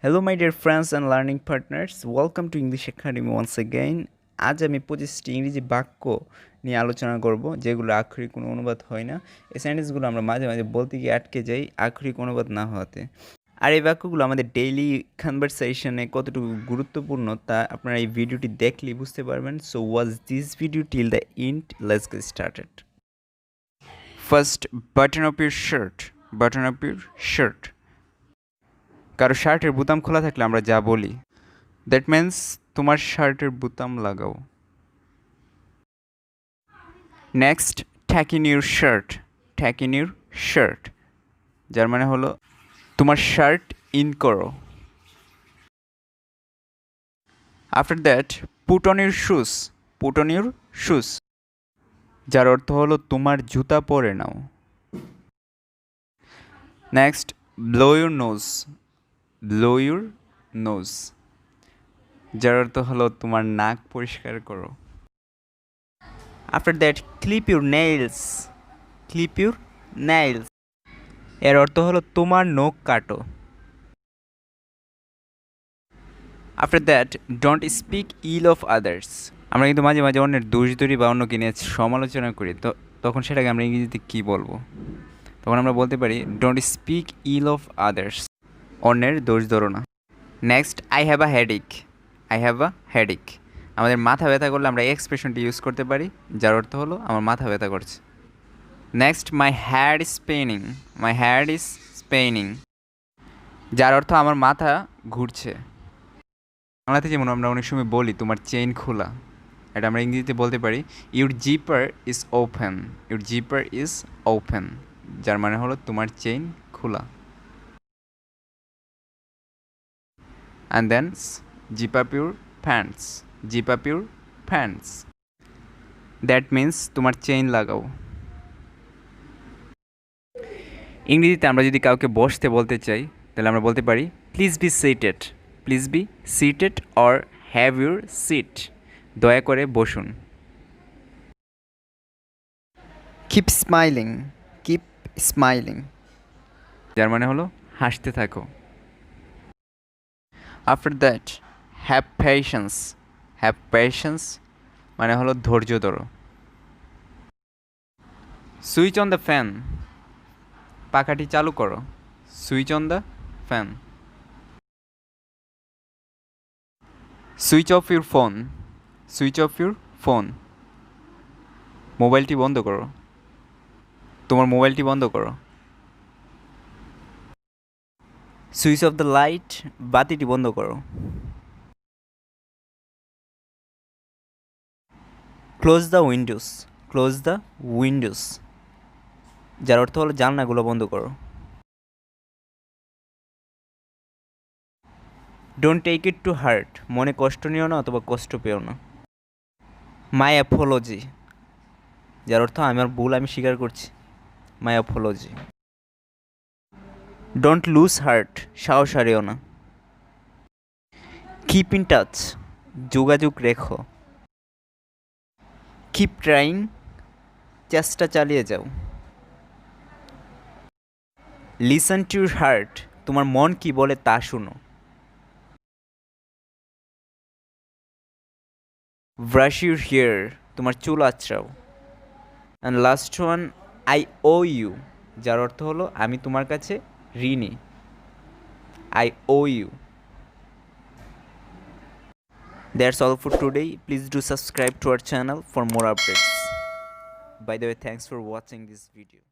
Hello my dear friends and learning partners, welcome to English Academy once again. আজ আমি 25টি ইংরেজি বাক্য নিয়ে আলোচনা করব যেগুলো আক্ষরিক কোনো অনুবাদ হয় না। এই সেন্টেন্সগুলো আমরা মাঝে মাঝে বলতে গিয়ে আটকে যাই আক্ষরিক অনুবাদ না হওয়াতে। আর এই বাক্যগুলো আমাদের ডেইলি কনভারসেশনে কতটুকু গুরুত্বপূর্ণ তা আপনারা এই ভিডিওটি দেখলেই বুঝতে পারবেন। So watch this video till the end, let's get started. First, button up your shirt. Button up your shirt. কারো শার্টের বোতাম খোলা থাকলে আমরা যা বলি, দ্যাট মিন্স তোমার শার্টের বোতাম লাগাও। Next, tuck in your shirt. Tuck in your shirt, যার মানে হলো তোমার শার্ট ইন করো। After that, put on your shoes. Put on your shoes, যার অর্থ হলো তোমার জুতা পরে নাও। Next, blow your nose. Blow your nose, যার অর্থ হলো তোমার নাক পরিষ্কার করো। After that, clip your nails. Clip your nails, এর অর্থ হলো তোমার নখ কাটো। After that, don't speak ill of others. আমরা কিন্তু মাঝে মাঝে অন্যের দোষ ধরি বা অন্যকে নিয়ে সমালোচনা করি, তো তখন সেটাকে আমরা ইংরেজিতে কী বলবো? তখন আমরা বলতে পারি don't speak ill of others, অন্যের দোষ ধরো না। Next, I have a headache. I have a headache, আমাদের মাথা ব্যথা করলে আমরা এই এক্সপ্রেশনটি ইউজ করতে পারি, যার অর্থ হলো আমার মাথা ব্যথা করছে। Next, my head is paining. My head is paining, যার অর্থ আমার মাথা ঘুরছে। বাংলাতে যেমন আমরা অনেক সময় বলি তোমার চেইন খোলা, এটা আমরা ইংরেজিতে বলতে পারি your zipper is open. Your zipper is open, যার মানে হলো তোমার চেইন খোলা। And then, zip up your pants. Zip up your pants, that means তোমার চেইন লাগাও। ইংরেজিতে আমরা যদি কাউকে বসতে বলতে চাই তাহলে আমরা বলতে পারি please be seated. Please be seated or have your seat, দয়া করে বসুন। Keep smiling. কিপ স্মাইলিং, যার মানে হলো হাসতে থাকো। After that, have patience. Have patience মানে হলো ধৈর্য ধরো। সুইচ অন দ্য ফ্যান, পাখাটি চালু করো। Switch on the fan. Switch off your phone. Switch off your phone, মোবাইলটি বন্ধ করো। তোমার মোবাইলটি বন্ধ করো। সুইচ অফ দ্য লাইট, বাতিটি বন্ধ করো। Close the windows. Close the windows, যার অর্থ হলো জানলাগুলো বন্ধ করো। Don't take it to heart, মনে কষ্ট নিও না অথবা কষ্ট পেও না। মাই অ্যাপোলজি, যার অর্থ আমার ভুল আমি স্বীকার করছি। মাই অ্যাপোলজি। ডোন্ট লুজ হার্ট, সাহস হারিও না। কিপ ইন টাচ, যোগাযোগ রেখো। কিপ ট্রাইং, চেষ্টা চালিয়ে যাও। লিসন টু ইউর হার্ট, তোমার মন কি বলে তা শুনো। ব্রাশ ইউর হেয়ার, তোমার চুল আঁচড়াও। And last one, I owe you, যার অর্থ হলো আমি তোমার কাছে ঋণী। I owe you. That's all for today. Please do subscribe to our channel for more updates. By the way, thanks for watching this video.